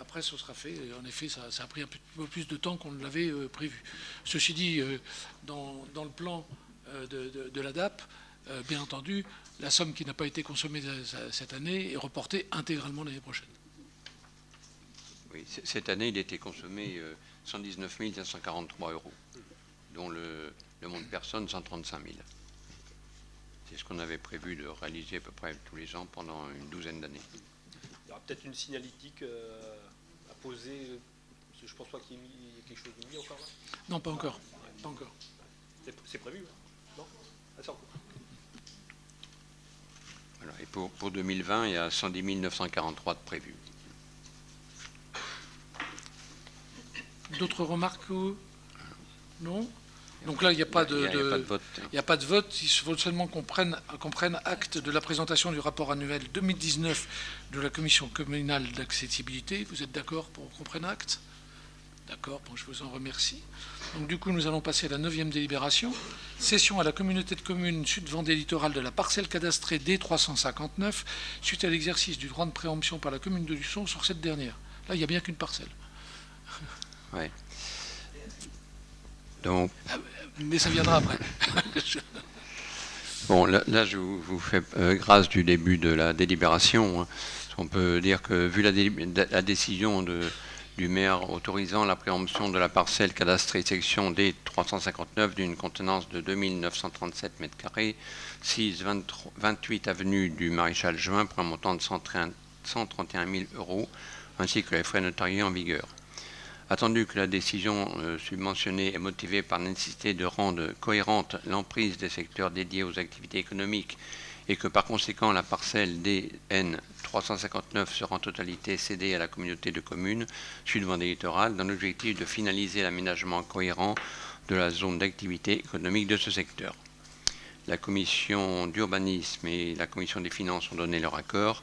Après, ce sera fait. En effet, ça a pris un peu plus de temps qu'on ne l'avait prévu. Ceci dit, dans le plan de la DAP, bien entendu, la somme qui n'a pas été consommée cette année est reportée intégralement l'année prochaine. Oui, cette année, il a été consommé 119 543 €, dont le monte personne 135 000. C'est ce qu'on avait prévu de réaliser à peu près tous les ans pendant une douzaine d'années. Il y aura peut-être une signalétique à poser. Parce que je pense pas qu'il y ait quelque chose de mis encore là. Non, pas encore. Pas encore. C'est prévu, hein non? Ah, c'est en cours. Voilà. Et pour 2020, il y a 110 943 de prévus. D'autres remarques non? Donc là, il n'y a pas de vote. Il n'y a pas de vote. Il faut seulement qu'on prenne acte de la présentation du rapport annuel 2019 de la Commission communale d'accessibilité. Vous êtes d'accord pour qu'on prenne acte? D'accord, bon, je vous en remercie. Donc du coup, nous allons passer à la 9e délibération. Cession à la communauté de communes Sud-Vendée Littorale de la parcelle cadastrée D359 suite à l'exercice du droit de préemption par la commune de Luçon sur cette dernière. Là, il n'y a bien qu'une parcelle. Ouais. Donc, Mais ça viendra après. bon, là je vous fais grâce du début de la délibération. Hein. On peut dire que, vu la décision du maire autorisant la préemption de la parcelle cadastrée section D359 d'une contenance de 2937 m², 628 avenue du Maréchal Juin pour un montant de 131 000 €, ainsi que les frais notariés en vigueur. Attendu que la décision subventionnée est motivée par la nécessité de rendre cohérente l'emprise des secteurs dédiés aux activités économiques et que par conséquent la parcelle DN 359 sera en totalité cédée à la communauté de communes Sud-Vendée Littorale dans l'objectif de finaliser l'aménagement cohérent de la zone d'activité économique de ce secteur. La commission d'urbanisme et la commission des finances ont donné leur accord.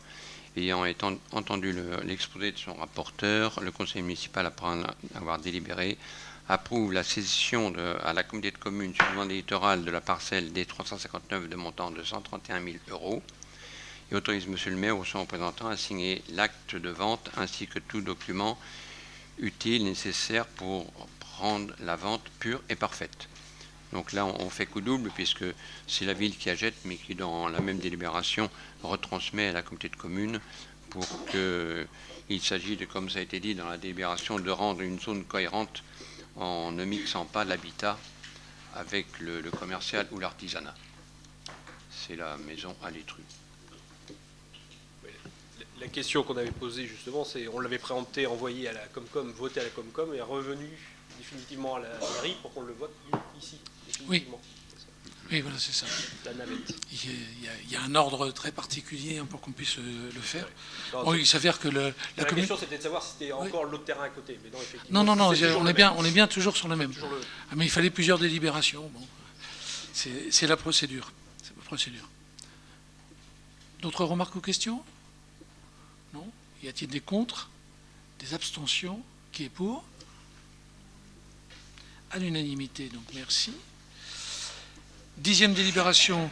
Ayant entendu l'exposé de son rapporteur, le conseil municipal, après avoir délibéré, approuve la cession à la communauté de communes Sud-Vendée Littorale de la parcelle D359 de montant de 131 000 € et autorise M. le maire ou son représentant à signer l'acte de vente ainsi que tout document utile nécessaire pour rendre la vente pure et parfaite. Donc là, on fait coup double puisque c'est la ville qui achète, mais qui, dans la même délibération, retransmet à la communauté de communes pour qu'il s'agit de, comme ça a été dit dans la délibération, de rendre une zone cohérente en ne mixant pas l'habitat avec le commercial ou l'artisanat. C'est la maison à l'étru. La question qu'on avait posée justement, c'est on l'avait préempté, envoyé à la Comcom, voté à la Comcom et revenu définitivement à la mairie pour qu'on le vote ici, définitivement. Oui, voilà, c'est ça. La navette. Il y a un ordre très particulier pour qu'on puisse le faire. Non, Bon, il s'avère que la la commune... question c'était de savoir si c'était encore l'autre terrain à côté. Mais non, effectivement, Non, c'est toujours on le même. est bien toujours sur le même. Toujours le- Ah, mais il fallait plusieurs délibérations. Bon. C'est la procédure. C'est la procédure. D'autres remarques ou questions? Non? Y a-t-il des contre? Des abstentions? Qui est pour? À l'unanimité, donc merci. 10e délibération,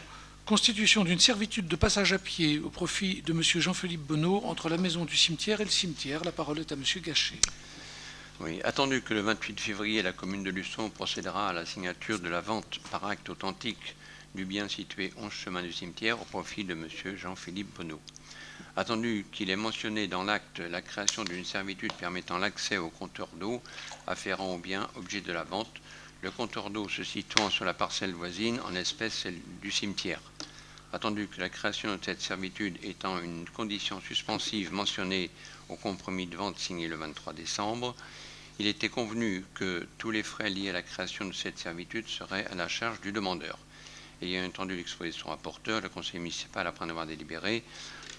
constitution d'une servitude de passage à pied au profit de M. Jean-Philippe Bonneau entre la maison du cimetière et le cimetière. La parole est à M. Gachet. Oui, attendu que le 28 février, la commune de Luçon procédera à la signature de la vente par acte authentique du bien situé 11 chemin du cimetière au profit de M. Jean-Philippe Bonneau. Attendu qu'il est mentionné dans l'acte la création d'une servitude permettant l'accès au compteur d'eau afférent au bien objet de la vente, le compteur d'eau se situant sur la parcelle voisine, en espèce celle du cimetière. Attendu que la création de cette servitude étant une condition suspensive mentionnée au compromis de vente signé le 23 décembre, il était convenu que tous les frais liés à la création de cette servitude seraient à la charge du demandeur. Ayant entendu l'exposé de son rapporteur, le conseil municipal, après en avoir délibéré,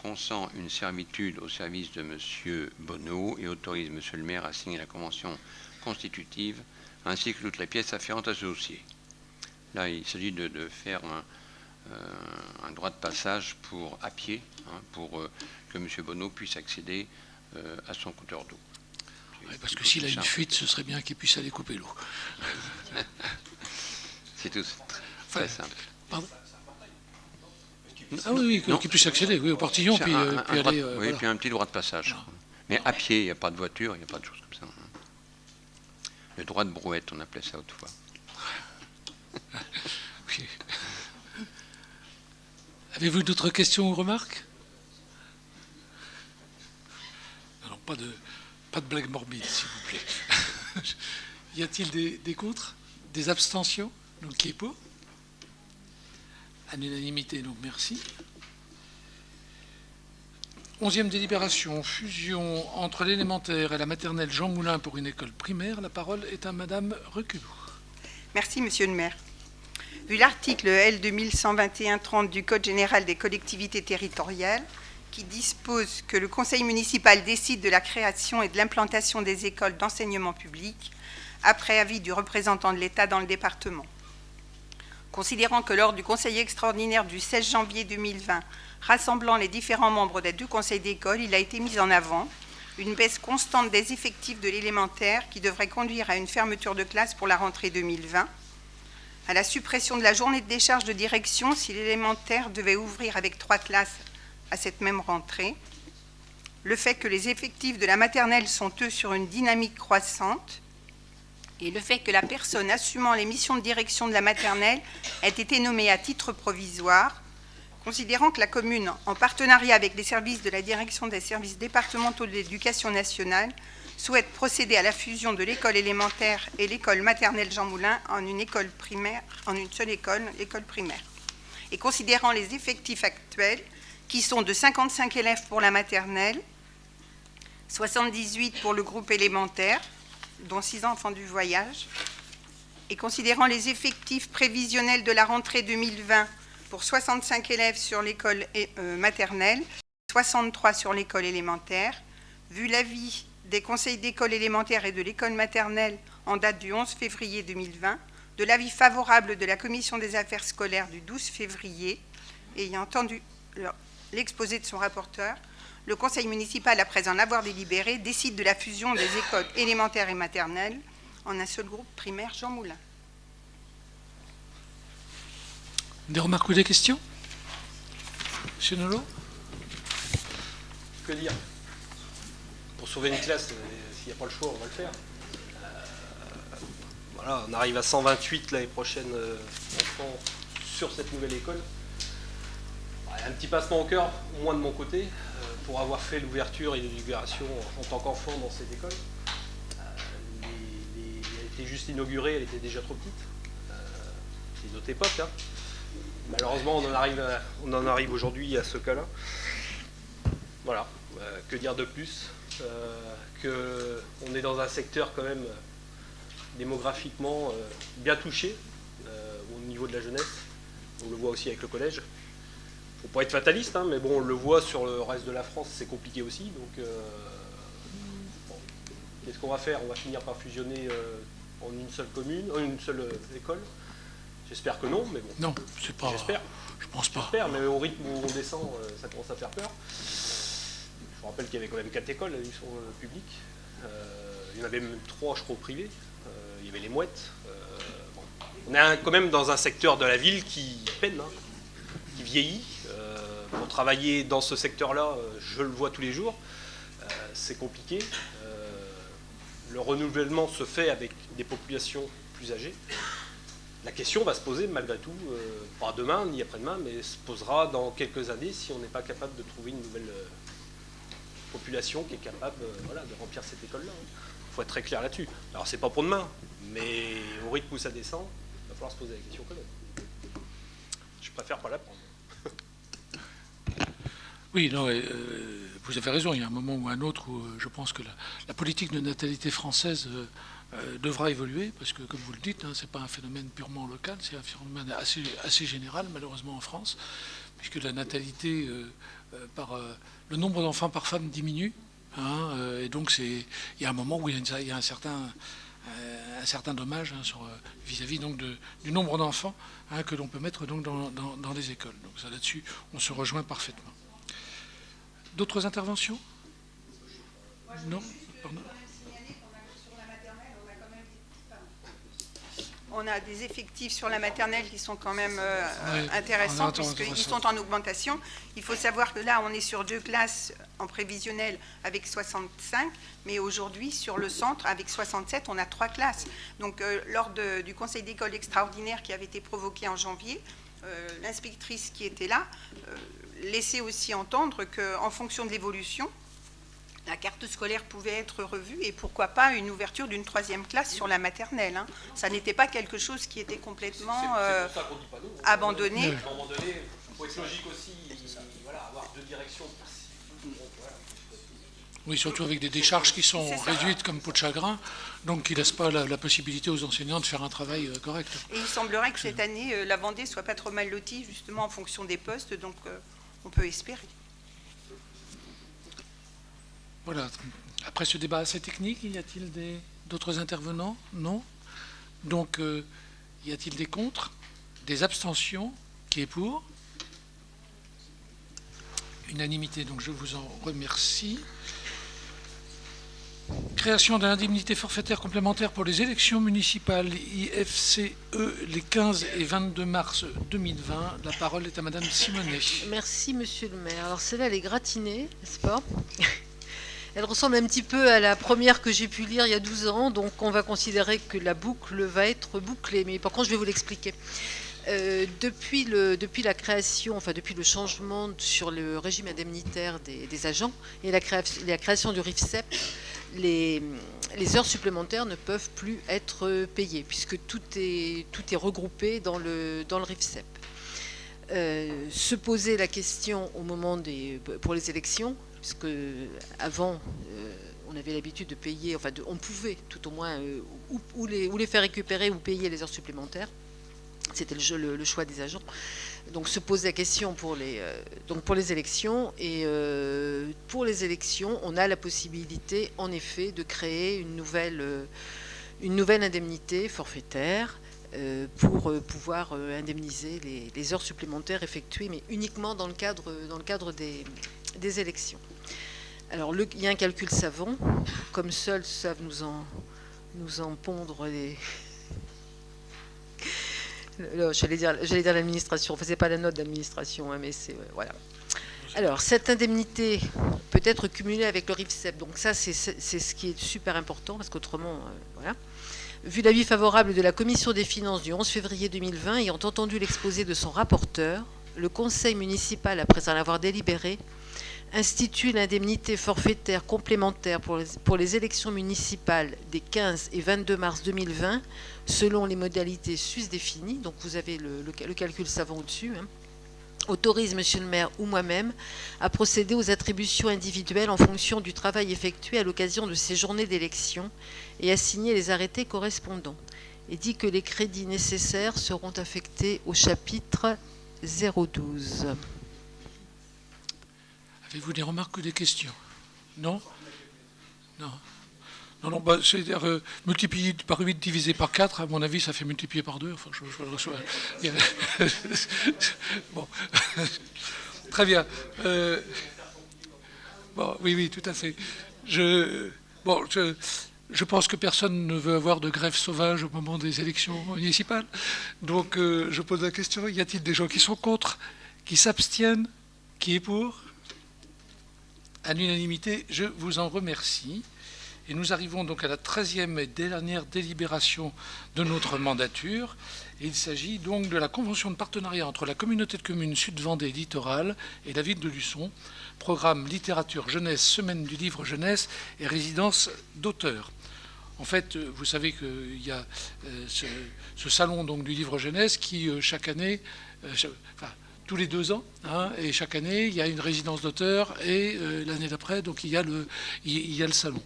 consent une servitude au service de M. Bonneau et autorise M. le maire à signer la convention constitutive ainsi que toutes les pièces afférentes à ce dossier. Là, il s'agit de faire un droit de passage à pied, pour que M. Bonneau puisse accéder à son compteur d'eau. Ouais, parce que s'il a une fuite, ce serait bien qu'il puisse aller couper l'eau. C'est tout très simple. Pardon ? Ah oui, qu'il puisse accéder au portillon, puis aller... Oui, puis un petit droit de passage. Non. Mais à pied, il n'y a pas de voiture, il n'y a pas de choses comme ça. Le droit de brouette, on appelait ça autrefois. Oui. Avez-vous d'autres questions ou remarques ? Non, pas de blague morbide, s'il vous plaît. Y a-t-il des contre ? Des abstentions ? Donc qui est pour ? À l'unanimité, donc merci. 11e délibération, fusion entre l'élémentaire et la maternelle Jean Moulin pour une école primaire. La parole est à Madame Reculot. Merci, Monsieur le maire. Vu l'article L 2121-30 du Code général des collectivités territoriales, qui dispose que le conseil municipal décide de la création et de l'implantation des écoles d'enseignement public, après avis du représentant de l'État dans le département. Considérant que lors du conseil extraordinaire du 16 janvier 2020, rassemblant les différents membres des deux conseils d'école, il a été mis en avant une baisse constante des effectifs de l'élémentaire qui devrait conduire à une fermeture de classe pour la rentrée 2020, à la suppression de la journée de décharge de direction si l'élémentaire devait ouvrir avec 3 classes à cette même rentrée, le fait que les effectifs de la maternelle sont, eux, sur une dynamique croissante, et le fait que la personne assumant les missions de direction de la maternelle ait été nommée à titre provisoire, considérant que la commune, en partenariat avec les services de la direction des services départementaux de l'éducation nationale, souhaite procéder à la fusion de l'école élémentaire et l'école maternelle Jean Moulin en une école primaire, en une seule école, l'école primaire. Et considérant les effectifs actuels, qui sont de 55 élèves pour la maternelle, 78 pour le groupe élémentaire, dont 6 enfants du voyage, et considérant les effectifs prévisionnels de la rentrée 2020 pour 65 élèves sur l'école maternelle, 63 sur l'école élémentaire, vu l'avis des conseils d'école élémentaire et de l'école maternelle en date du 11 février 2020, de l'avis favorable de la commission des affaires scolaires du 12 février, et ayant entendu l'exposé de son rapporteur, le conseil municipal, après en avoir délibéré, décide de la fusion des écoles élémentaires et maternelles en un seul groupe primaire Jean Moulin. Des remarques ou des questions ? Monsieur Nolot ? Que dire ? Pour sauver une classe, s'il n'y a pas le choix, on va le faire. Voilà, on arrive à 128 l'année prochaine enfants sur cette nouvelle école. Il y a un petit passement au cœur, au moins de mon côté, pour avoir fait l'ouverture et l'inauguration en tant qu'enfant dans cette école. Elle était juste inaugurée, elle était déjà trop petite. C'est une autre époque. Hein. Malheureusement, on en arrive aujourd'hui à ce cas-là. Voilà, que dire de plus ? Qu'on est dans un secteur quand même démographiquement bien touché au niveau de la jeunesse. On le voit aussi avec le collège. Il ne faut pas être fataliste, hein, mais bon, on le voit sur le reste de la France, c'est compliqué aussi. Donc, bon, qu'est-ce qu'on va faire ? On va finir par fusionner en une seule commune, en une seule école. J'espère que non, mais bon. Non, c'est pas... J'espère. Je pense pas. J'espère, mais au rythme où on descend, ça commence à faire peur. Je vous rappelle qu'il y avait quand même 4 écoles à l'éducation publique. Il y en avait même 3, je crois, au privé. Il y avait les mouettes. Bon. On est quand même dans un secteur de la ville qui peine, hein, qui vieillit. Pour travailler dans ce secteur-là, je le vois tous les jours. C'est compliqué. le renouvellement se fait avec des populations plus âgées, la question va se poser malgré tout, pas demain ni après-demain, mais se posera dans quelques années si on n'est pas capable de trouver une nouvelle population qui est capable de remplir cette école-là. Il faut être très clair là-dessus. Alors c'est pas pour demain, mais au rythme où ça descend, il va falloir se poser la question quand même. Je préfère pas la prendre. Oui, non, vous avez raison. Il y a un moment ou un autre où je pense que la politique de natalité française devra évoluer, parce que, comme vous le dites, ce n'est pas un phénomène purement local, c'est un phénomène assez général, malheureusement, en France, puisque la natalité, le nombre d'enfants par femme diminue. Et donc, il y a un moment où il y a un certain dommage vis-à-vis donc du nombre d'enfants que l'on peut mettre donc dans les écoles. Donc ça, là-dessus, on se rejoint parfaitement. D'autres interventions? Non? Pardon. On a des effectifs sur la maternelle qui sont quand même intéressants puisqu'ils sont en augmentation. Il faut savoir que là, on est sur 2 classes en prévisionnel avec 65, mais aujourd'hui, sur le centre, avec 67, on a 3 classes. Donc, lors du conseil d'école extraordinaire qui avait été provoqué en janvier, l'inspectrice qui était là laissait aussi entendre qu'en fonction de l'évolution, la carte scolaire pouvait être revue et pourquoi pas une ouverture d'une 3e classe sur la maternelle. Ça n'était pas quelque chose qui était complètement abandonné. À un moment donné, il faut être logique aussi, avoir 2 directions. Oui, surtout avec des décharges qui sont réduites comme peau de chagrin, donc qui ne laissent pas la possibilité aux enseignants de faire un travail correct. Et il semblerait que cette année, la Vendée ne soit pas trop mal lotie, justement en fonction des postes, donc on peut espérer. Voilà. Après ce débat assez technique, y a-t-il d'autres intervenants? Non. Donc, y a-t-il des contre? Des abstentions? Qui est pour? Unanimité, donc je vous en remercie. Création de l'indemnité forfaitaire complémentaire pour les élections municipales IFCE les 15 et 22 mars 2020. La parole est à Madame Simonet. Merci, Monsieur le maire. Alors celle-là, elle est gratinée, n'est-ce pas? Elle ressemble un petit peu à la première que j'ai pu lire il y a 12 ans, donc on va considérer que la boucle va être bouclée. Mais par contre, je vais vous l'expliquer. Depuis la création, enfin depuis le changement sur le régime indemnitaire des agents et la création du RIFSEP, les heures supplémentaires ne peuvent plus être payées puisque tout est regroupé dans le RIFSEP. Se poser la question au moment pour les élections, puisque avant on avait l'habitude de payer, enfin on pouvait tout au moins ou les faire récupérer ou payer les heures supplémentaires. C'était le choix des agents. Donc se pose la question pour les élections. Et pour les élections, on a la possibilité, en effet, de créer une nouvelle indemnité forfaitaire pour pouvoir indemniser les heures supplémentaires effectuées, mais uniquement dans le cadre des élections. Alors, il y a un calcul savant, comme seuls savent nous en pondre les... J'allais dire l'administration, enfin c'est pas la note d'administration, mais c'est voilà. Alors cette indemnité peut être cumulée avec le RIFSEP, donc ça c'est ce qui est super important parce qu'autrement voilà. Vu l'avis favorable de la Commission des finances du 11 février 2020, ayant entendu l'exposé de son rapporteur, le Conseil municipal, après en avoir délibéré, institue l'indemnité forfaitaire complémentaire pour les élections municipales des 15 et 22 mars 2020 selon les modalités sus-définies. Donc vous avez le calcul savant au-dessus. Autorise monsieur le maire ou moi-même à procéder aux attributions individuelles en fonction du travail effectué à l'occasion de ces journées d'élection et à signer les arrêtés correspondants. Et dit que les crédits nécessaires seront affectés au chapitre 012. Avez-vous des remarques ou des questions? Non? Non. Non, c'est-à-dire multiplier par 8 divisé par 4, à mon avis, ça fait multiplier par 2. Enfin, je le reçois. Bon. Très bien. Bon, oui, tout à fait. Je pense que personne ne veut avoir de grève sauvage au moment des élections municipales. Donc, je pose la question, y a-t-il des gens qui sont contre, qui s'abstiennent, qui est pour? À l'unanimité, je vous en remercie. Et nous arrivons donc à la 13e et dernière délibération de notre mandature. Et il s'agit donc de la convention de partenariat entre la communauté de communes Sud-Vendée Littoral et la ville de Luçon, programme littérature jeunesse, semaine du livre jeunesse et résidence d'auteurs. En fait, vous savez qu'il y a ce salon donc, du livre jeunesse qui, chaque année, tous les 2 ans, hein, et chaque année, il y a une résidence d'auteur, et l'année d'après, donc il y a le salon.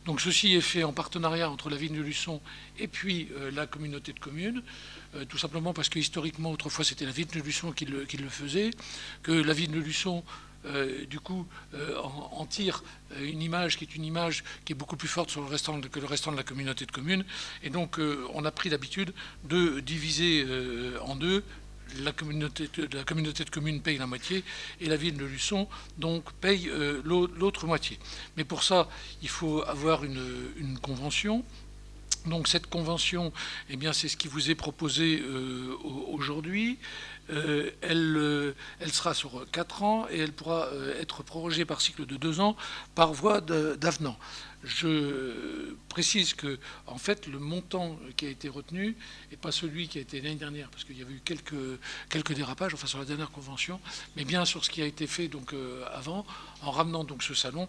Donc ceci est fait en partenariat entre la ville de Luçon et puis la communauté de communes, tout simplement parce que historiquement, autrefois, c'était la ville de Luçon qui le faisait, que la ville de Luçon du coup, en tire une image qui est beaucoup plus forte sur que le restant de la communauté de communes. Et donc, on a pris l'habitude de diviser en deux. La communauté de communes paye la moitié et la ville de Luçon donc paye l'autre moitié. Mais pour ça, il faut avoir une convention. Donc cette convention, eh bien, c'est ce qui vous est proposé aujourd'hui. Elle sera sur 4 ans et elle pourra être prorogée par cycle de 2 ans par voie d'avenant. Je précise que, en fait, le montant qui a été retenu n'est pas celui qui a été l'année dernière, parce qu'il y avait eu quelques dérapages, enfin sur la dernière convention, mais bien sur ce qui a été fait donc avant, en ramenant donc ce salon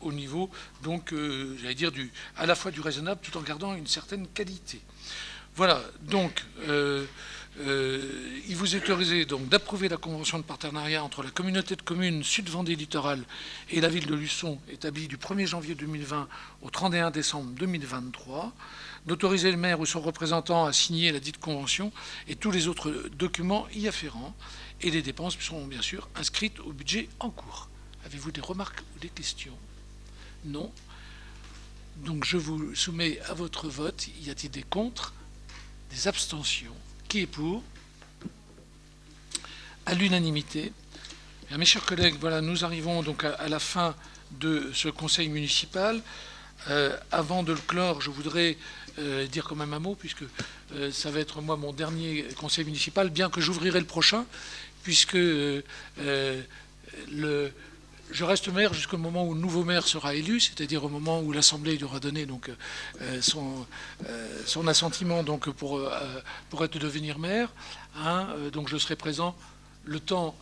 au niveau, donc j'allais dire à la fois du raisonnable, tout en gardant une certaine qualité. Voilà, donc il vous est autorisé donc d'approuver la convention de partenariat entre la communauté de communes Sud-Vendée Littoral et la ville de Luçon, établie du 1er janvier 2020 au 31 décembre 2023, d'autoriser le maire ou son représentant à signer la dite convention et tous les autres documents y afférents, et les dépenses seront bien sûr inscrites au budget en cours. Avez-vous des remarques ou des questions? Non. Donc je vous soumets à votre vote. Y a-t-il des contre? Des abstentions? Qui est pour? À l'unanimité. Mes chers collègues, voilà, nous arrivons donc à la fin de ce conseil municipal. Avant de le clore, je voudrais dire quand même un mot, puisque ça va être moi mon dernier conseil municipal, bien que j'ouvrirai le prochain, puisque je reste maire jusqu'au moment où le nouveau maire sera élu, c'est-à-dire au moment où l'Assemblée lui aura donné donc, son assentiment donc, pour devenir maire. Hein, donc je serai présent le temps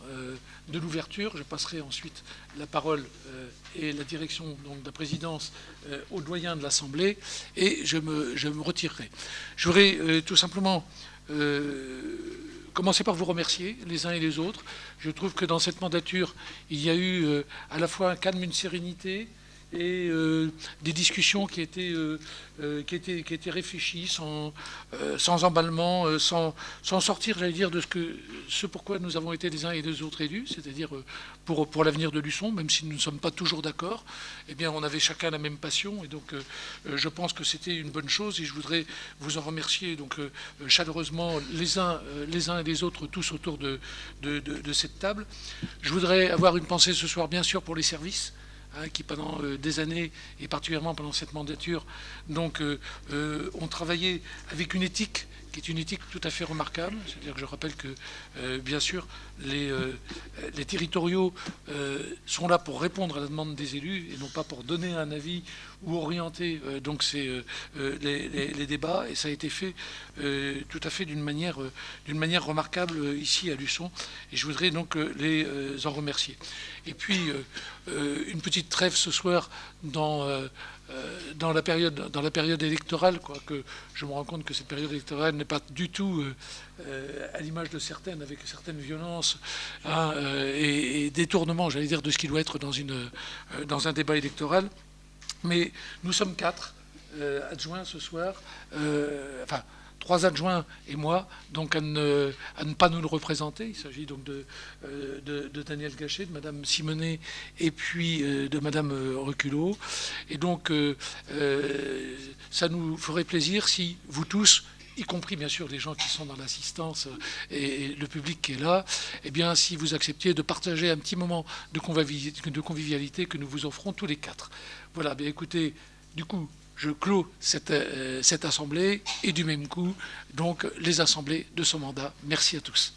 de l'ouverture. Je passerai ensuite la parole et la direction donc, de la présidence au doyen de l'Assemblée et je me retirerai. Je voudrais tout simplement commencer par vous remercier les uns et les autres. Je trouve que dans cette mandature, il y a eu à la fois un calme, une sérénité et des discussions qui étaient réfléchies, sans emballement, sans sortir, j'allais dire, de ce pourquoi nous avons été les uns et les autres élus, c'est-à-dire pour l'avenir de Luçon, même si nous ne sommes pas toujours d'accord, eh bien on avait chacun la même passion, et donc je pense que c'était une bonne chose, et je voudrais vous en remercier donc chaleureusement les uns et les autres, tous autour de cette table. Je voudrais avoir une pensée ce soir, bien sûr, pour les services, qui pendant des années, et particulièrement pendant cette mandature, donc, ont travaillé avec une éthique qui est une éthique tout à fait remarquable. C'est-à-dire que je rappelle que, bien sûr, les territoriaux sont là pour répondre à la demande des élus et non pas pour donner un avis ou orienter donc les débats. Et ça a été fait tout à fait d'une manière remarquable ici à Luçon. Et je voudrais donc les en remercier. Et puis, une petite trêve ce soir dans la période électorale, quoique je me rends compte que cette période électorale n'est pas du tout à l'image de certaines, avec certaines violences et détournements, j'allais dire, de ce qui doit être dans un débat électoral. Mais nous sommes 4 adjoints ce soir, 3 adjoints et moi, donc à ne pas nous le représenter. Il s'agit donc de Daniel Gachet, de Madame Simonet et puis de Madame Reculot. Et donc, ça nous ferait plaisir si vous tous, y compris bien sûr les gens qui sont dans l'assistance et le public qui est là, eh bien si vous acceptiez de partager un petit moment de convivialité que nous vous offrons tous les 4. Voilà, bien écoutez, du coup, je clôt cette assemblée et du même coup, donc, les assemblées de ce mandat. Merci à tous.